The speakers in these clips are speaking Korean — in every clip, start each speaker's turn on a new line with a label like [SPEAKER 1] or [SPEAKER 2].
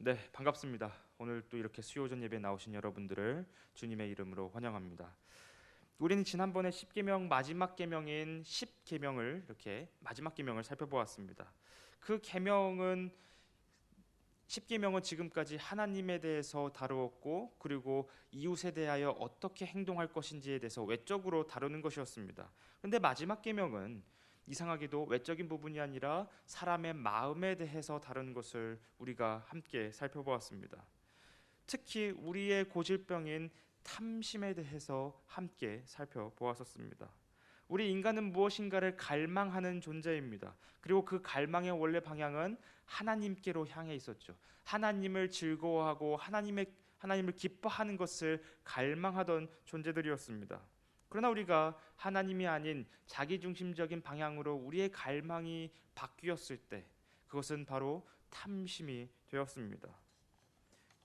[SPEAKER 1] 네, 반갑습니다. 오늘 또 이렇게 수요전 예배에 나오신 여러분들을 주님의 이름으로 환영합니다. 우리는 지난번에 십계명 마지막 계명인 십계명을 이렇게 마지막 계명을 살펴보았습니다. 그 계명은 십계명은 지금까지 하나님에 대해서 다루었고 그리고 이웃에 대하여 어떻게 행동할 것인지에 대해서 외적으로 다루는 것이었습니다. 그런데 마지막 계명은 이상하게도 외적인 부분이 아니라 사람의 마음에 대해서 다루는 것을 우리가 함께 살펴보았습니다. 특히 우리의 고질병인 탐심에 대해서 함께 살펴보았었습니다. 우리 인간은 무엇인가를 갈망하는 존재입니다. 그리고 그 갈망의 원래 방향은 하나님께로 향해 있었죠. 하나님을 즐거워하고 하나님을 기뻐하는 것을 갈망하던 존재들이었습니다. 그러나 우리가 하나님이 아닌 자기중심적인 방향으로 우리의 갈망이 바뀌었을 때 그것은 바로 탐심이 되었습니다.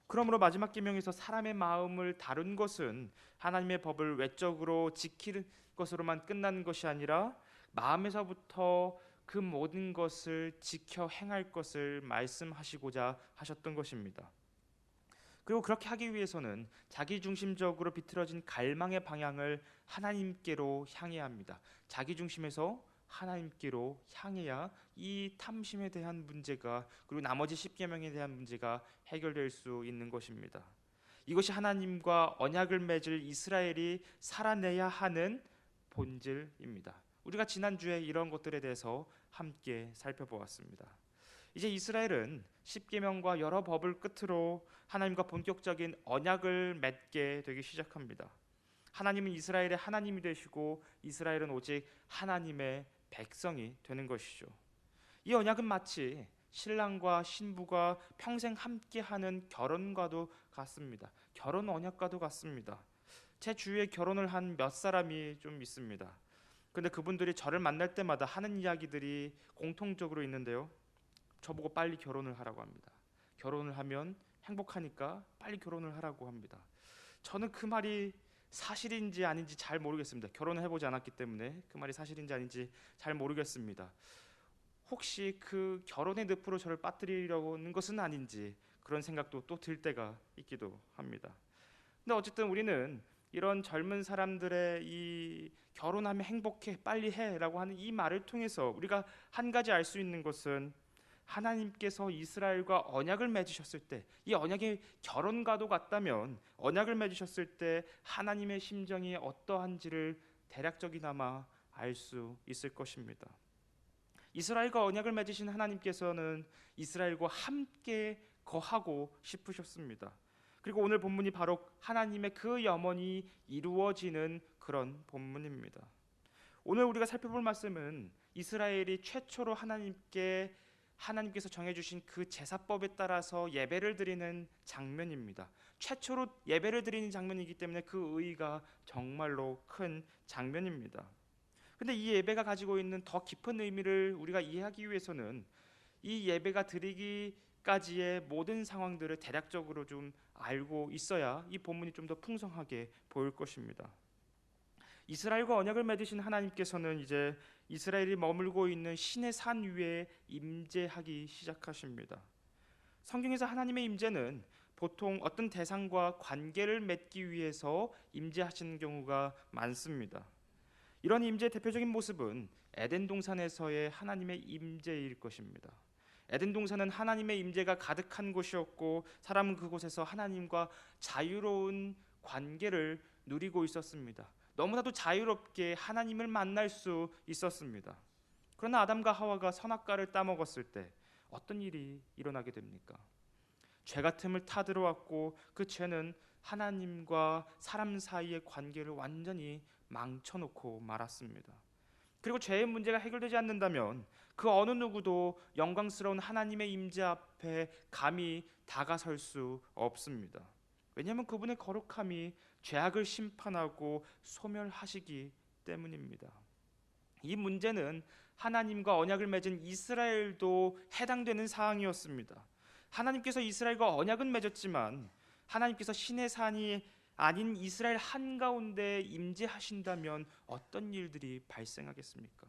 [SPEAKER 1] 그러므로 마지막 계명에서 사람의 마음을 다룬 것은 하나님의 법을 외적으로 지키는 것으로만 끝나는 것이 아니라 마음에서부터 그 모든 것을 지켜 행할 것을 말씀하시고자 하셨던 것입니다. 그리고 그렇게 하기 위해서는 자기중심적으로 비틀어진 갈망의 방향을 하나님께로 향해야 합니다. 자기중심에서 하나님께로 향해야 이 탐심에 대한 문제가 그리고 나머지 십계명에 대한 문제가 해결될 수 있는 것입니다. 이것이 하나님과 언약을 맺을 이스라엘이 살아내야 하는 본질입니다. 우리가 지난주에 이런 것들에 대해서 함께 살펴보았습니다. 이제 이스라엘은 십계명과 여러 법을 끝으로 하나님과 본격적인 언약을 맺게 되기 시작합니다. 하나님은 이스라엘의 하나님이 되시고 이스라엘은 오직 하나님의 백성이 되는 것이죠. 이 언약은 마치 신랑과 신부가 평생 함께하는 결혼과도 같습니다. 결혼 언약과도 같습니다. 제 주위에 결혼을 한 몇 사람이 좀 있습니다. 근데 그분들이 저를 만날 때마다 하는 이야기들이 공통적으로 있는데요. 저보고 빨리 결혼을 하라고 합니다. 결혼을 하면 행복하니까 빨리 결혼을 하라고 합니다. 저는 그 말이 사실인지 아닌지 잘 모르겠습니다. 결혼을 해보지 않았기 때문에 그 말이 사실인지 아닌지 잘 모르겠습니다. 혹시 그 결혼의 늪으로 저를 빠뜨리려는 것은 아닌지 그런 생각도 또 들 때가 있기도 합니다. 근데 어쨌든 우리는 이런 젊은 사람들의 이 결혼하면 행복해 빨리 해라고 하는 이 말을 통해서 우리가 한 가지 알 수 있는 것은 하나님께서 이스라엘과 언약을 맺으셨을 때 이 언약이 결혼과도 같다면 언약을 맺으셨을 때 하나님의 심정이 어떠한지를 대략적이나마 알 수 있을 것입니다. 이스라엘과 언약을 맺으신 하나님께서는 이스라엘과 함께 거하고 싶으셨습니다. 그리고 오늘 본문이 바로 하나님의 그 염원이 이루어지는 그런 본문입니다. 오늘 우리가 살펴볼 말씀은 이스라엘이 최초로 하나님께서 정해주신 그 제사법에 따라서 예배를 드리는 장면입니다. 최초로 예배를 드리는 장면이기 때문에 그 의의가 정말로 큰 장면입니다. 근데 이 예배가 가지고 있는 더 깊은 의미를 우리가 이해하기 위해서는 이 예배가 드리기까지의 모든 상황들을 대략적으로 좀 알고 있어야 이 본문이 좀 더 풍성하게 보일 것입니다. 이스라엘과 언약을 맺으신 하나님께서는 이제 이스라엘이 머물고 있는 시내 산 위에 임재하기 시작하십니다. 성경에서 하나님의 임재는 보통 어떤 대상과 관계를 맺기 위해서 임재하시는 경우가 많습니다. 이런 임재의 대표적인 모습은 에덴 동산에서의 하나님의 임재일 것입니다. 에덴 동산은 하나님의 임재가 가득한 곳이었고 사람은 그곳에서 하나님과 자유로운 관계를 누리고 있었습니다. 너무나도 자유롭게 하나님을 만날 수 있었습니다. 그러나 아담과 하와가 선악과를 따먹었을 때 어떤 일이 일어나게 됩니까? 죄가 틈을 타들어왔고 그 죄는 하나님과 사람 사이의 관계를 완전히 망쳐놓고 말았습니다. 그리고 죄의 문제가 해결되지 않는다면 그 어느 누구도 영광스러운 하나님의 임재 앞에 감히 다가설 수 없습니다. 왜냐하면 그분의 거룩함이 죄악을 심판하고 소멸하시기 때문입니다. 이 문제는 하나님과 언약을 맺은 이스라엘도 해당되는 사항이었습니다. 하나님께서 이스라엘과 언약은 맺었지만 하나님께서 신의 산이 아닌 이스라엘 한가운데 임재하신다면 어떤 일들이 발생하겠습니까?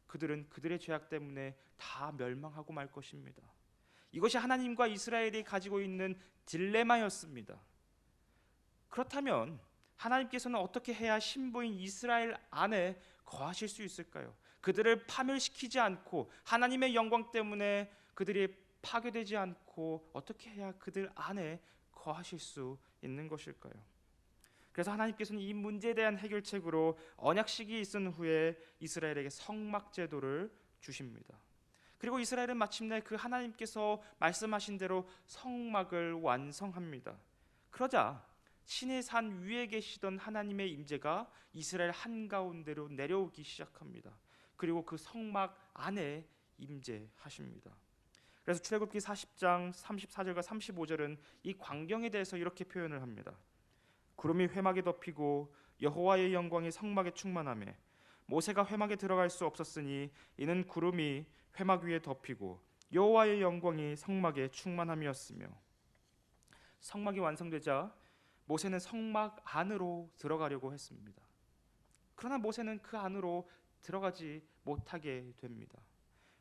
[SPEAKER 1] 그들은 그들의 죄악 때문에 다 멸망하고 말 것입니다. 이것이 하나님과 이스라엘이 가지고 있는 딜레마였습니다. 그렇다면 하나님께서는 어떻게 해야 신부인 이스라엘 안에 거하실 수 있을까요? 그들을 파멸시키지 않고 하나님의 영광 때문에 그들이 파괴되지 않고 어떻게 해야 그들 안에 거하실 수 있는 것일까요? 그래서 하나님께서는 이 문제에 대한 해결책으로 언약식이 있은 후에 이스라엘에게 성막 제도를 주십니다. 그리고 이스라엘은 마침내 그 하나님께서 말씀하신 대로 성막을 완성합니다. 그러자 신의 산 위에 계시던 하나님의 임재가 이스라엘 한가운데로 내려오기 시작합니다. 그리고 그 성막 안에 임재하십니다. 그래서 출애굽기 40장 34절과 35절은 이 광경에 대해서 이렇게 표현을 합니다. 구름이 회막에 덮이고 여호와의 영광이 성막에 충만하매 모세가 회막에 들어갈 수 없었으니 이는 구름이 회막 위에 덮이고 여호와의 영광이 성막에 충만함이었으며. 성막이 완성되자 모세는 성막 안으로 들어가려고 했습니다. 그러나 모세는 그 안으로 들어가지 못하게 됩니다.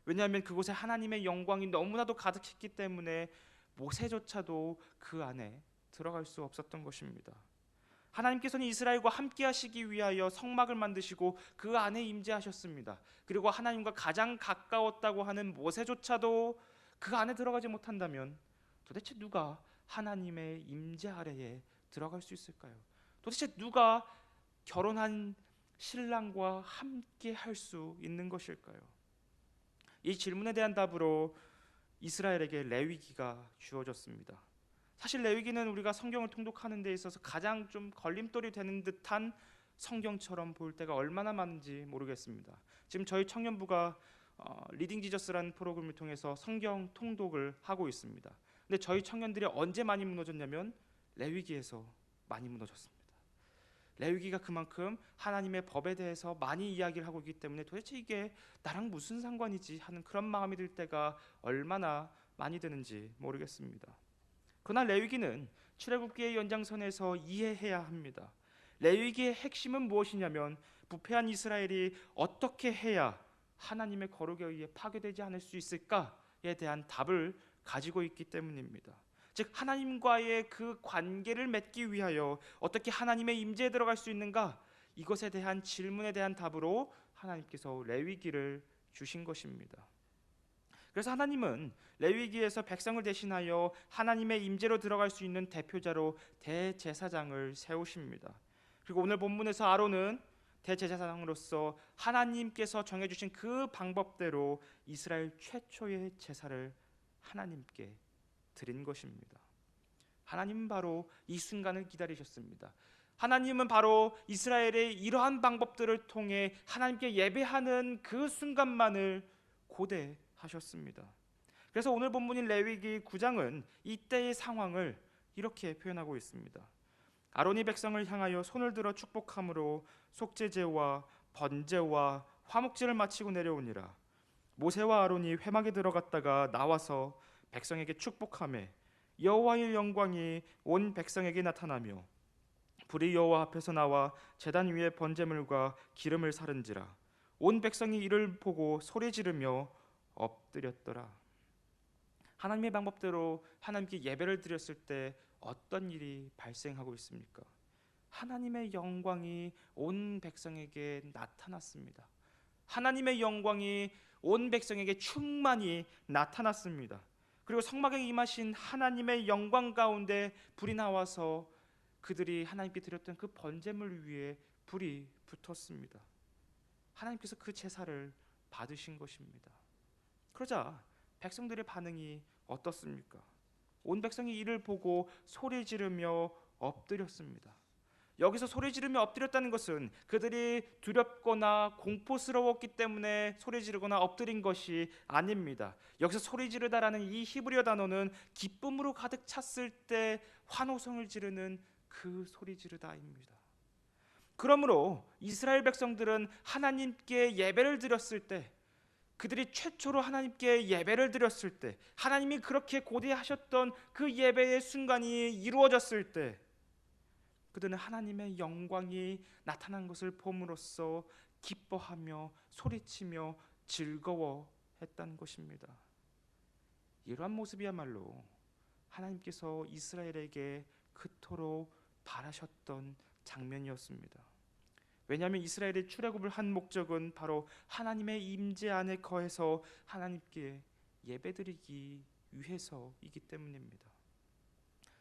[SPEAKER 1] 왜냐하면 그곳에 하나님의 영광이 너무나도 가득했기 때문에 모세조차도 그 안에 들어갈 수 없었던 것입니다. 하나님께서는 이스라엘과 함께 하시기 위하여 성막을 만드시고 그 안에 임재하셨습니다. 그리고 하나님과 가장 가까웠다고 하는 모세조차도 그 안에 들어가지 못한다면 도대체 누가 하나님의 임재 아래에 들어갈 수 있을까요? 도대체 누가 결혼한 신랑과 함께 할 수 있는 것일까요? 이 질문에 대한 답으로 이스라엘에게 레위기가 주어졌습니다. 사실 레위기는 우리가 성경을 통독하는 데 있어서 가장 좀 걸림돌이 되는 듯한 성경처럼 보일 때가 얼마나 많은지 모르겠습니다. 지금 저희 청년부가 리딩 지저스라는 프로그램을 통해서 성경 통독을 하고 있습니다. 근데 저희 청년들이 언제 많이 무너졌냐면 레위기에서 많이 무너졌습니다. 레위기가 그만큼 하나님의 법에 대해서 많이 이야기를 하고 있기 때문에 도대체 이게 나랑 무슨 상관이지 하는 그런 마음이 들 때가 얼마나 많이 드는지 모르겠습니다. 그러나 레위기는 출애굽기의 연장선에서 이해해야 합니다. 레위기의 핵심은 무엇이냐면 부패한 이스라엘이 어떻게 해야 하나님의 거룩에 의해 파괴되지 않을 수 있을까에 대한 답을 가지고 있기 때문입니다. 즉 하나님과의 그 관계를 맺기 위하여 어떻게 하나님의 임재에 들어갈 수 있는가, 이것에 대한 질문에 대한 답으로 하나님께서 레위기를 주신 것입니다. 그래서 하나님은 레위기에서 백성을 대신하여 하나님의 임재로 들어갈 수 있는 대표자로 대제사장을 세우십니다. 그리고 오늘 본문에서 아론은 대제사장으로서 하나님께서 정해주신 그 방법대로 이스라엘 최초의 제사를 하나님께 드린 것입니다. 하나님은 바로 이 순간을 기다리셨습니다. 하나님은 바로 이스라엘의 이러한 방법들을 통해 하나님께 예배하는 그 순간만을 고대하셨습니다. 그래서 오늘 본문인 레위기 9장은 이때의 상황을 이렇게 표현하고 있습니다. 아론이 백성을 향하여 손을 들어 축복함으로 속죄제와 번제와 화목제를 마치고 내려오니라. 모세와 아론이 회막에 들어갔다가 나와서 백성에게 축복하매 여호와의 영광이 온 백성에게 나타나며 불이 여호와 앞에서 나와 제단 위에 번제물과 기름을 사른지라. 온 백성이 이를 보고 소리 지르며 엎드렸더라. 하나님의 방법대로 하나님께 예배를 드렸을 때 어떤 일이 발생하고 있습니까? 하나님의 영광이 온 백성에게 나타났습니다. 하나님의 영광이 온 백성에게 충만히 나타났습니다. 그리고 성막에 임하신 하나님의 영광 가운데 불이 나와서 그들이 하나님께 드렸던 그 번제물 위에 불이 붙었습니다. 하나님께서 그 제사를 받으신 것입니다. 그러자 백성들의 반응이 어떻습니까? 온 백성이 이를 보고 소리 지르며 엎드렸습니다. 여기서 소리 지르며 엎드렸다는 것은 그들이 두렵거나 공포스러웠기 때문에 소리 지르거나 엎드린 것이 아닙니다. 여기서 소리 지르다라는 이 히브리어 단어는 기쁨으로 가득 찼을 때 환호성을 지르는 그 소리 지르다입니다. 그러므로 이스라엘 백성들은 하나님께 예배를 드렸을 때, 그들이 최초로 하나님께 예배를 드렸을 때, 하나님이 그렇게 고대하셨던 그 예배의 순간이 이루어졌을 때 그들은 하나님의 영광이 나타난 것을 봄으로써 기뻐하며 소리치며 즐거워했던 것입니다. 이러한 모습이야말로 하나님께서 이스라엘에게 그토록 바라셨던 장면이었습니다. 왜냐하면 이스라엘의 출애굽을 한 목적은 바로 하나님의 임재 안에 거해서 하나님께 예배드리기 위해서이기 때문입니다.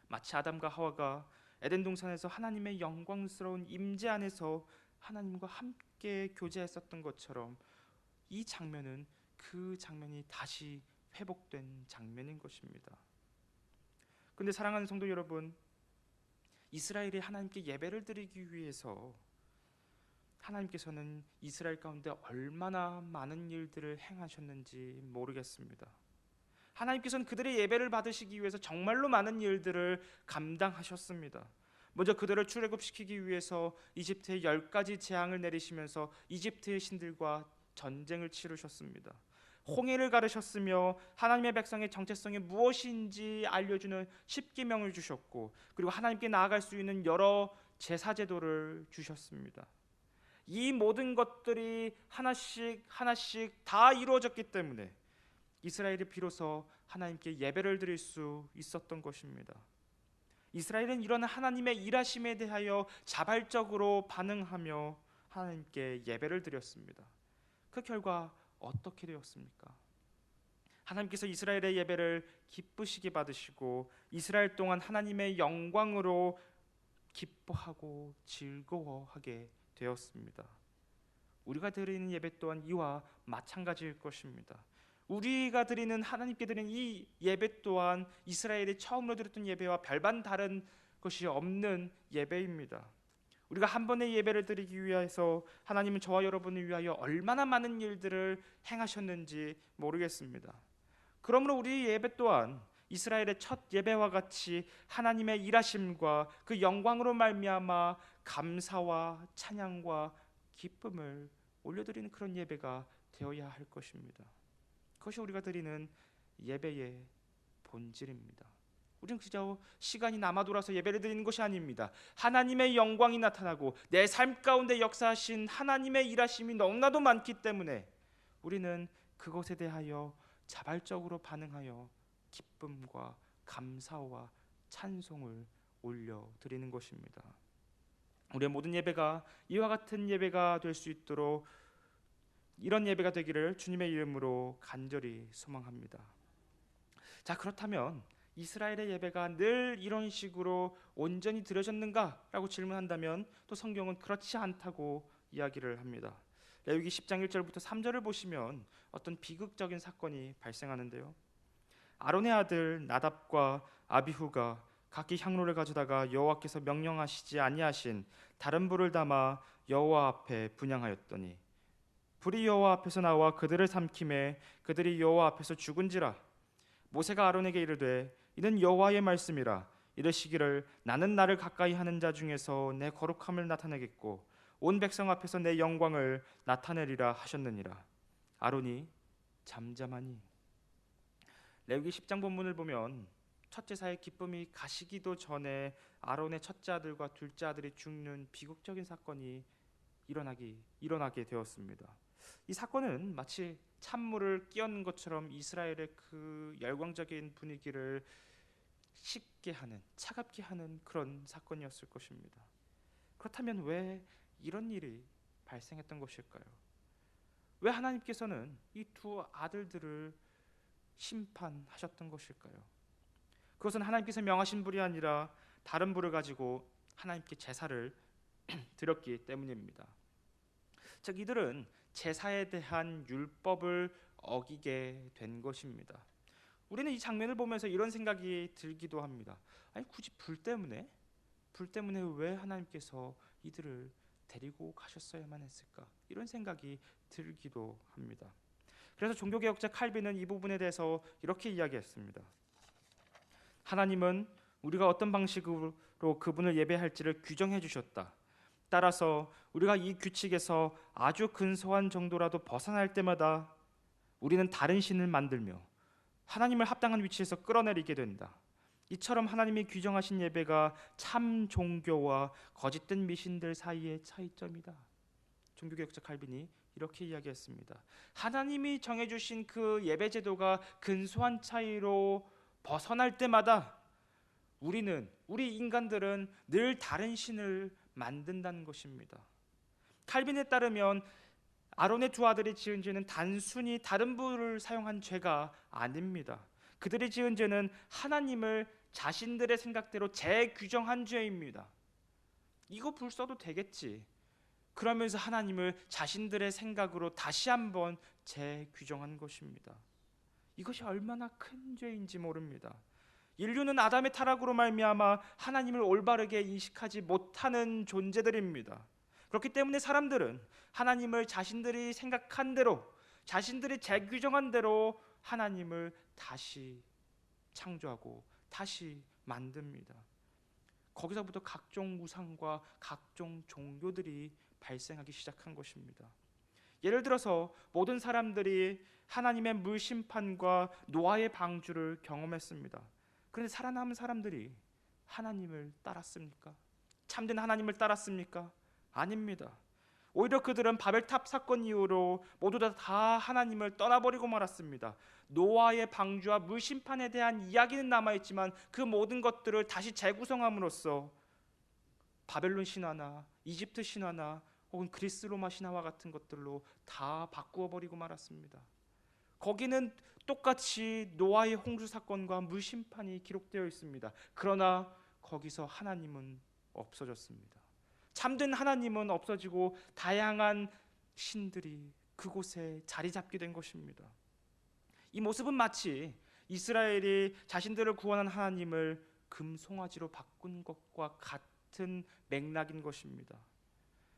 [SPEAKER 1] 마치 아담과 하와가 에덴 동산에서 하나님의 영광스러운 임재 안에서 하나님과 함께 교제했었던 것처럼 이 장면은 그 장면이 다시 회복된 장면인 것입니다. 그런데 사랑하는 성도 여러분, 이스라엘이 하나님께 예배를 드리기 위해서 하나님께서는 이스라엘 가운데 얼마나 많은 일들을 행하셨는지 모르겠습니다. 하나님께서는 그들의 예배를 받으시기 위해서 정말로 많은 일들을 감당하셨습니다. 먼저 그들을 출애굽시키기 위해서 이집트에 10가지 재앙을 내리시면서 이집트의 신들과 전쟁을 치르셨습니다. 홍해를 가르셨으며 하나님의 백성의 정체성이 무엇인지 알려주는 십계명을 주셨고, 그리고 하나님께 나아갈 수 있는 여러 제사 제도를 주셨습니다. 이 모든 것들이 하나씩 하나씩 다 이루어졌기 때문에 이스라엘이 비로소 하나님께 예배를 드릴 수 있었던 것입니다. 이스라엘은 이런 하나님의 일하심에 대하여 자발적으로 반응하며 하나님께 예배를 드렸습니다. 그 결과 어떻게 되었습니까? 하나님께서 이스라엘의 예배를 기쁘시게 받으시고 이스라엘 동안 하나님의 영광으로 기뻐하고 즐거워하게 되었습니다. 우리가 드리는 예배 또한 이와 마찬가지일 것입니다. 우리가 드리는 하나님께 드리는 이 예배 또한 이스라엘이 처음으로 드렸던 예배와 별반 다른 것이 없는 예배입니다. 우리가 한 번의 예배를 드리기 위해서 하나님은 저와 여러분을 위하여 얼마나 많은 일들을 행하셨는지 모르겠습니다. 그러므로 우리 예배 또한 이스라엘의 첫 예배와 같이 하나님의 일하심과 그 영광으로 말미암아 감사와 찬양과 기쁨을 올려드리는 그런 예배가 되어야 할 것입니다. 그것이 우리가 드리는 예배의 본질입니다. 우리는 그저 시간이 남아 돌아서 예배를 드리는 것이 아닙니다. 하나님의 영광이 나타나고 내 삶 가운데 역사하신 하나님의 일하심이 너무나도 많기 때문에 우리는 그것에 대하여 자발적으로 반응하여 기쁨과 감사와 찬송을 올려드리는 것입니다. 우리의 모든 예배가 이와 같은 예배가 될 수 있도록 이런 예배가 되기를 주님의 이름으로 간절히 소망합니다. 자, 그렇다면 이스라엘의 예배가 늘 이런 식으로 온전히 드려졌는가라고 질문한다면 또 성경은 그렇지 않다고 이야기를 합니다. 레위기 10장 1절부터 3절을 보시면 어떤 비극적인 사건이 발생하는데요. 아론의 아들 나답과 아비후가 각기 향로를 가져다가 여호와께서 명령하시지 아니하신 다른 불을 담아 여호와 앞에 분향하였더니 불이 여호와 앞에서 나와 그들을 삼킴에 그들이 여호와 앞에서 죽은지라. 모세가 아론에게 이르되 이는 여호와의 말씀이라. 이르시기를 나는 나를 가까이 하는 자 중에서 내 거룩함을 나타내겠고 온 백성 앞에서 내 영광을 나타내리라 하셨느니라. 아론이 잠잠하니. 레위기 10장 본문을 보면 첫 제사의 기쁨이 가시기도 전에 아론의 첫째 아들과 둘째 아들이 죽는 비극적인 사건이 일어나게 되었습니다. 이 사건은 마치 찬물을 끼얹는 것처럼 이스라엘의 그 열광적인 분위기를 식게 하는, 차갑게 하는 그런 사건이었을 것입니다. 그렇다면 왜 이런 일이 발생했던 것일까요? 왜 하나님께서는 이 두 아들들을 심판하셨던 것일까요? 그것은 하나님께서 명하신 불이 아니라 다른 불을 가지고 하나님께 제사를 드렸기 때문입니다. 즉 이들은 제사에 대한 율법을 어기게 된 것입니다. 우리는 이 장면을 보면서 이런 생각이 들기도 합니다. 아니 굳이 불 때문에 왜 하나님께서 이들을 데리고 가셨어야만 했을까? 이런 생각이 들기도 합니다. 그래서 종교개혁자 칼빈은 이 부분에 대해서 이렇게 이야기했습니다. 하나님은 우리가 어떤 방식으로 그분을 예배할지를 규정해 주셨다. 따라서 우리가 이 규칙에서 아주 근소한 정도라도 벗어날 때마다 우리는 다른 신을 만들며 하나님을 합당한 위치에서 끌어내리게 된다. 이처럼 하나님이 규정하신 예배가 참 종교와 거짓된 미신들 사이의 차이점이다. 종교개혁자 칼빈이 이렇게 이야기했습니다. 하나님이 정해주신 그 예배 제도가 근소한 차이로 벗어날 때마다 우리 인간들은 늘 다른 신을 만든다는 것입니다. 칼빈에 따르면 아론의 두 아들이 지은 죄는 단순히 다른 부를 사용한 죄가 아닙니다. 그들이 지은 죄는 하나님을 자신들의 생각대로 재규정한 죄입니다. 이거 불 써도 되겠지. 그러면서 하나님을 자신들의 생각으로 다시 한번 재규정한 것입니다. 이것이 얼마나 큰 죄인지 모릅니다. 인류는 아담의 타락으로 말미암아 하나님을 올바르게 인식하지 못하는 존재들입니다. 그렇기 때문에 사람들은 하나님을 자신들이 생각한 대로, 자신들이 재규정한 대로 하나님을 다시 창조하고 다시 만듭니다. 거기서부터 각종 우상과 각종 종교들이 발생하기 시작한 것입니다. 예를 들어서 모든 사람들이 하나님의 물심판과 노아의 방주를 경험했습니다. 그런데 살아남은 사람들이 하나님을 따랐습니까? 참된 하나님을 따랐습니까? 아닙니다. 오히려 그들은 바벨탑 사건 이후로 모두 다 하나님을 떠나버리고 말았습니다. 노아의 방주와 물심판에 대한 이야기는 남아있지만 그 모든 것들을 다시 재구성함으로써 바벨론 신화나 이집트 신화나 혹은 그리스 로마 신화와 같은 것들로 다 바꾸어 버리고 말았습니다. 거기는 똑같이 노아의 홍수 사건과 물심판이 기록되어 있습니다. 그러나 거기서 하나님은 없어졌습니다. 참된 하나님은 없어지고 다양한 신들이 그곳에 자리 잡게 된 것입니다. 이 모습은 마치 이스라엘이 자신들을 구원한 하나님을 금송아지로 바꾼 것과 같은 맥락인 것입니다.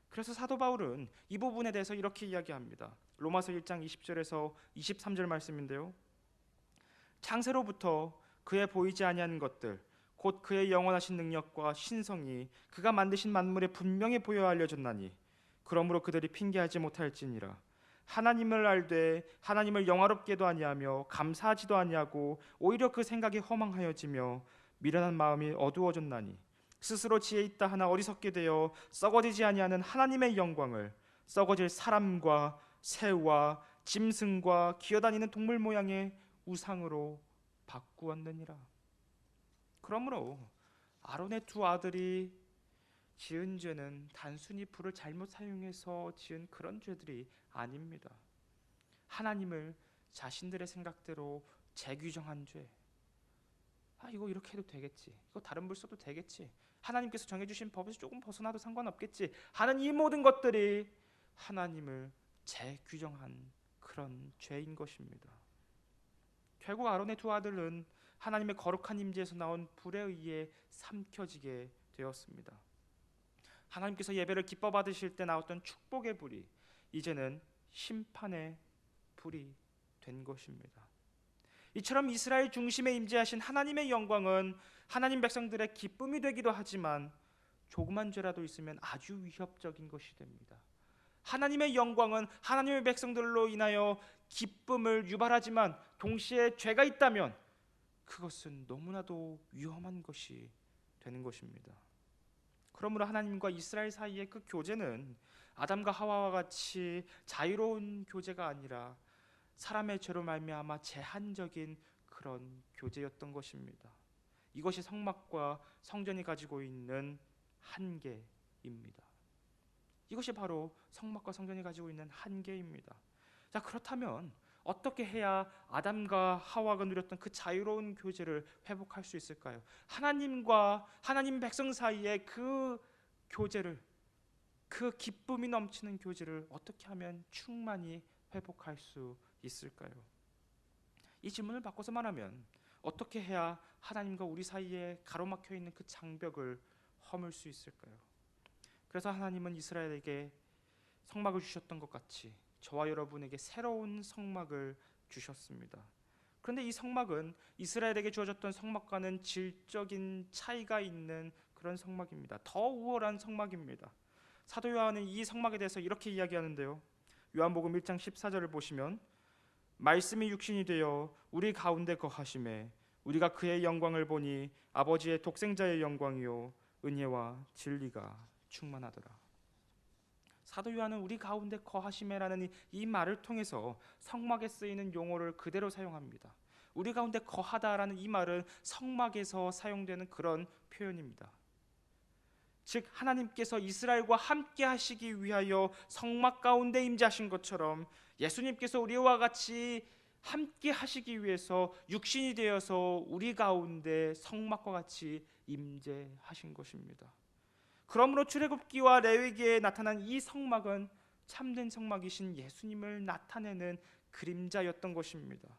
[SPEAKER 1] 그래서 사도 바울은 이 부분에 대해서 이렇게 이야기합니다. 로마서 1장 20절에서 23절 말씀인데요. 창세로부터 그의 보이지 아니하는 것들 곧 그의 영원하신 능력과 신성이 그가 만드신 만물에 분명히 보여 알려졌나니 그러므로 그들이 핑계하지 못할지니라. 하나님을 알되 하나님을 영화롭게도 아니하며 감사하지도 아니하고 오히려 그 생각이 허망하여지며 미련한 마음이 어두워졌나니 스스로 지혜 있다 하나 어리석게 되어 썩어지지 아니하는 하나님의 영광을 썩어질 사람과 새와 짐승과 기어다니는 동물 모양의 우상으로 바꾸었느니라. 그러므로 아론의 두 아들이 지은 죄는 단순히 불을 잘못 사용해서 지은 그런 죄들이 아닙니다. 하나님을 자신들의 생각대로 재규정한 죄. 이거 이렇게 해도 되겠지. 이거 다른 불 써도 되겠지. 하나님께서 정해주신 법에서 조금 벗어나도 상관없겠지 하는 이 모든 것들이 하나님을 재규정한 그런 죄인 것입니다. 결국 아론의 두 아들은 하나님의 거룩한 임재에서 나온 불에 의해 삼켜지게 되었습니다. 하나님께서 예배를 기뻐 받으실 때 나왔던 축복의 불이 이제는 심판의 불이 된 것입니다. 이처럼 이스라엘 중심에 임재하신 하나님의 영광은 하나님 백성들의 기쁨이 되기도 하지만 조그만 죄라도 있으면 아주 위협적인 것이 됩니다. 하나님의 영광은 하나님의 백성들로 인하여 기쁨을 유발하지만 동시에 죄가 있다면 그것은 너무나도 위험한 것이 되는 것입니다. 그러므로 하나님과 이스라엘 사이의 그 교제는 아담과 하와와 같이 자유로운 교제가 아니라 사람의 죄로 말미암아 제한적인 그런 교제였던 것입니다. 이것이 성막과 성전이 가지고 있는 한계입니다. 이것이 바로 성막과 성전이 가지고 있는 한계입니다. 자, 그렇다면 어떻게 해야 아담과 하와가 누렸던 그 자유로운 교제를 회복할 수 있을까요? 하나님과 하나님 백성 사이의 그 교제를, 그 기쁨이 넘치는 교제를 어떻게 하면 충만히 회복할 수 있을까요? 이 질문을 바꿔서 말하면 어떻게 해야 하나님과 우리 사이에 가로막혀 있는 그 장벽을 허물 수 있을까요? 그래서 하나님은 이스라엘에게 성막을 주셨던 것 같이 저와 여러분에게 새로운 성막을 주셨습니다. 그런데 이 성막은 이스라엘에게 주어졌던 성막과는 질적인 차이가 있는 그런 성막입니다. 더 우월한 성막입니다. 사도 요한은 이 성막에 대해서 이렇게 이야기하는데요. 요한복음 1장 14절을 보시면 말씀이 육신이 되어 우리 가운데 거하심에 우리가 그의 영광을 보니 아버지의 독생자의 영광이요 은혜와 진리가 충만하더라. 사도 요한은 우리 가운데 거하심에라는 이 말을 통해서 성막에 쓰이는 용어를 그대로 사용합니다. 우리 가운데 거하다라는 이 말은 성막에서 사용되는 그런 표현입니다. 즉 하나님께서 이스라엘과 함께 하시기 위하여 성막 가운데 임재하신 것처럼 예수님께서 우리와 같이 함께 하시기 위해서 육신이 되어서 우리 가운데 성막과 같이 임재하신 것입니다. 그러므로 출애굽기와 레위기에 나타난 이 성막은 참된 성막이신 예수님을 나타내는 그림자였던 것입니다.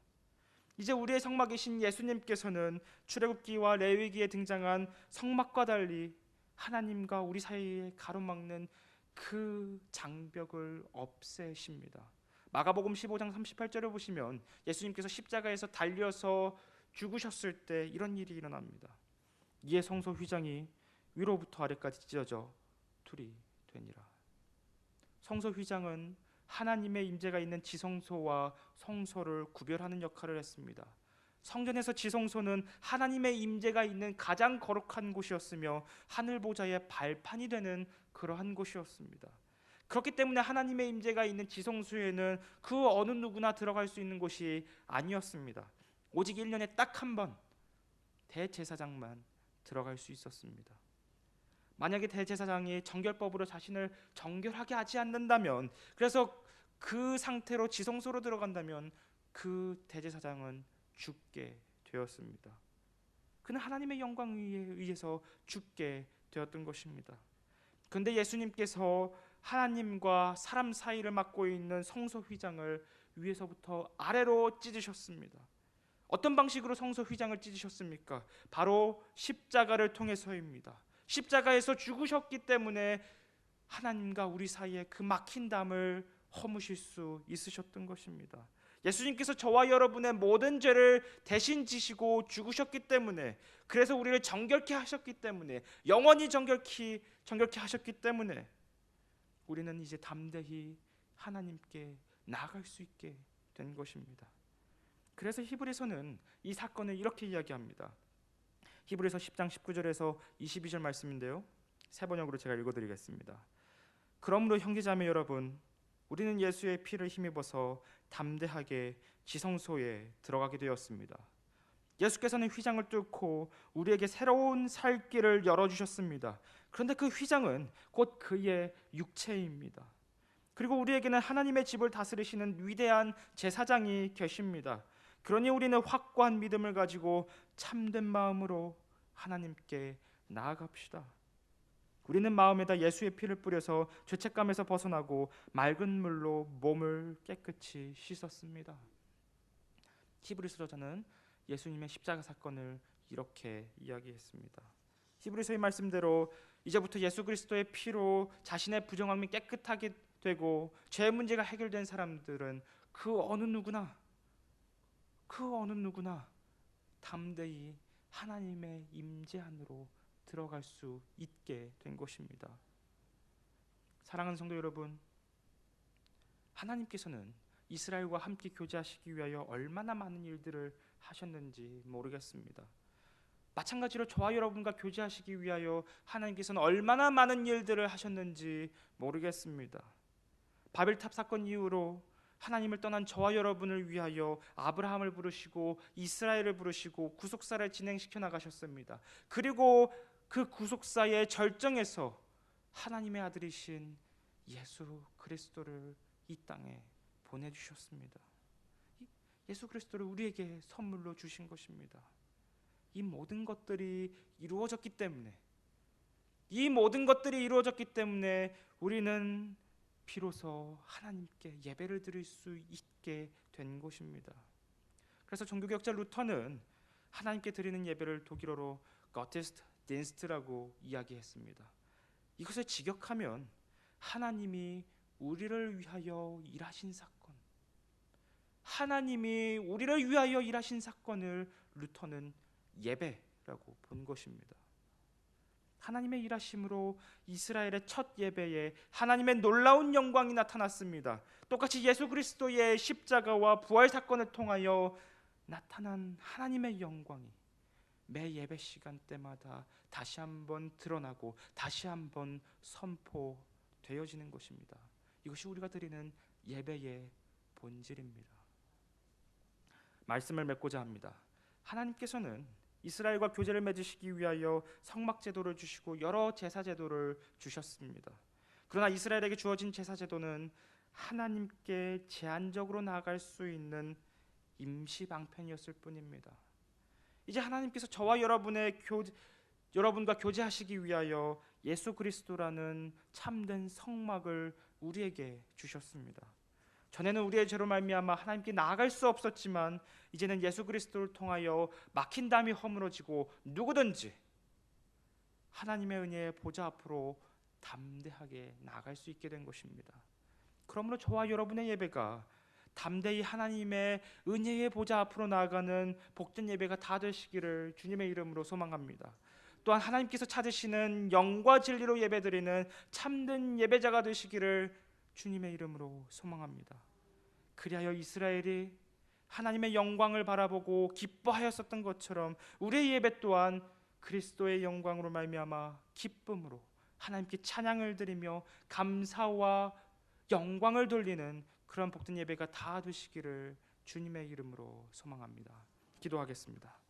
[SPEAKER 1] 이제 우리의 성막이신 예수님께서는 출애굽기와 레위기에 등장한 성막과 달리 하나님과 우리 사이에 가로막는 그 장벽을 없애십니다. 마가복음 15장 38절을 보시면 예수님께서 십자가에서 달려서 죽으셨을 때 이런 일이 일어납니다. 이에 성소 휘장이 위로부터 아래까지 찢어져 둘이 되니라. 성소 휘장은 하나님의 임재가 있는 지성소와 성소를 구별하는 역할을 했습니다. 성전에서 지성소는 하나님의 임재가 있는 가장 거룩한 곳이었으며 하늘 보좌의 발판이 되는 그러한 곳이었습니다. 그렇기 때문에 하나님의 임재가 있는 지성소에는 그 어느 누구나 들어갈 수 있는 곳이 아니었습니다. 오직 1년에 딱 한 번 대제사장만 들어갈 수 있었습니다. 만약에 대제사장이 정결법으로 자신을 정결하게 하지 않는다면, 그래서 그 상태로 지성소로 들어간다면 그 대제사장은 죽게 되었습니다. 그는 하나님의 영광에 의해서 죽게 되었던 것입니다. 그런데 예수님께서 하나님과 사람 사이를 막고 있는 성소 휘장을 위에서부터 아래로 찢으셨습니다. 어떤 방식으로 성소 휘장을 찢으셨습니까? 바로 십자가를 통해서입니다. 십자가에서 죽으셨기 때문에 하나님과 우리 사이에 그 막힌 담을 허무실 수 있으셨던 것입니다. 예수님께서 저와 여러분의 모든 죄를 대신 지시고 죽으셨기 때문에, 그래서 우리를 정결케 하셨기 때문에, 영원히 정결케 하셨기 때문에 우리는 이제 담대히 하나님께 나아갈 수 있게 된 것입니다. 그래서 히브리서는 이 사건을 이렇게 이야기합니다. 히브리서 10장 19절에서 22절 말씀인데요, 세 번역으로 제가 읽어드리겠습니다. 그러므로 형제자매 여러분, 우리는 예수의 피를 힘입어서 담대하게 지성소에 들어가게 되었습니다. 예수께서는 휘장을 뚫고 우리에게 새로운 살 길을 열어주셨습니다. 그런데 그 휘장은 곧 그의 육체입니다. 그리고 우리에게는 하나님의 집을 다스리시는 위대한 제사장이 계십니다. 그러니 우리는 확고한 믿음을 가지고 참된 마음으로 하나님께 나아갑시다. 우리는 마음에다 예수의 피를 뿌려서 죄책감에서 벗어나고 맑은 물로 몸을 깨끗이 씻었습니다. 히브리서 저자는 예수님의 십자가 사건을 이렇게 이야기했습니다. 히브리서의 말씀대로 이제부터 예수 그리스도의 피로 자신의 부정함이 깨끗하게 되고 죄 문제가 해결된 사람들은 그 어느 누구나 담대히 하나님의 임재 안으로 들어갈 수 있게 된 것입니다. 사랑하는 성도 여러분, 하나님께서는 이스라엘과 함께 교제하시기 위하여 얼마나 많은 일들을 하셨는지 모르겠습니다. 마찬가지로 저와 여러분과 교제하시기 위하여 하나님께서는 얼마나 많은 일들을 하셨는지 모르겠습니다. 바벨탑 사건 이후로 하나님을 떠난 저와 여러분을 위하여 아브라함을 부르시고 이스라엘을 부르시고 구속사를 진행시켜 나가셨습니다. 그리고 그 구속사의 절정에서 하나님의 아들이신 예수 그리스도를 이 땅에 보내주셨습니다. 예수 그리스도를 우리에게 선물로 주신 것입니다. 이 모든 것들이 이루어졌기 때문에 우리는 비로소 하나님께 예배를 드릴 수 있게 된 것입니다. 그래서 종교개혁자 루터는 하나님께 드리는 예배를 독일어로 Gottesdienst라고 이야기했습니다. 이것을 직역하면 하나님이 우리를 위하여 일하신 사건, 하나님이 우리를 위하여 일하신 사건을 루터는 예배라고 본 것입니다. 하나님의 일하심으로 이스라엘의 첫 예배에 하나님의 놀라운 영광이 나타났습니다. 똑같이 예수 그리스도의 십자가와 부활 사건을 통하여 나타난 하나님의 영광이 매 예배 시간 때마다 다시 한번 드러나고 다시 한번 선포되었습니다. 되어지는 것입니다. 이것이 우리가 드리는 예배의 본질입니다. 말씀을 맺고자 합니다. 하나님께서는 이스라엘과 교제를 맺으시기 위하여 성막 제도를 주시고 여러 제사 제도를 주셨습니다. 그러나 이스라엘에게 주어진 제사 제도는 하나님께 제한적으로 나아갈 수 있는 임시 방편이었을 뿐입니다. 이제 하나님께서 저와 여러분과 교제하시기 위하여 예수 그리스도라는 참된 성막을 우리에게 주셨습니다. 전에는 우리의 죄로 말미암아 하나님께 나아갈 수 없었지만 이제는 예수 그리스도를 통하여 막힌 담이 허물어지고 누구든지 하나님의 은혜의 보좌 앞으로 담대하게 나아갈 수 있게 된 것입니다. 그러므로 저와 여러분의 예배가 담대히 하나님의 은혜의 보좌 앞으로 나아가는 복된 예배가 다 되시기를 주님의 이름으로 소망합니다. 또한 하나님께서 찾으시는 영과 진리로 예배드리는 참된 예배자가 되시기를 주님의 이름으로 소망합니다. 그리하여 이스라엘이 하나님의 영광을 바라보고 기뻐하였었던 것처럼 우리의 예배 또한 그리스도의 영광으로 말미암아 기쁨으로 하나님께 찬양을 드리며 감사와 영광을 돌리는 그런 복된 예배가 다 되시기를 주님의 이름으로 소망합니다. 기도하겠습니다.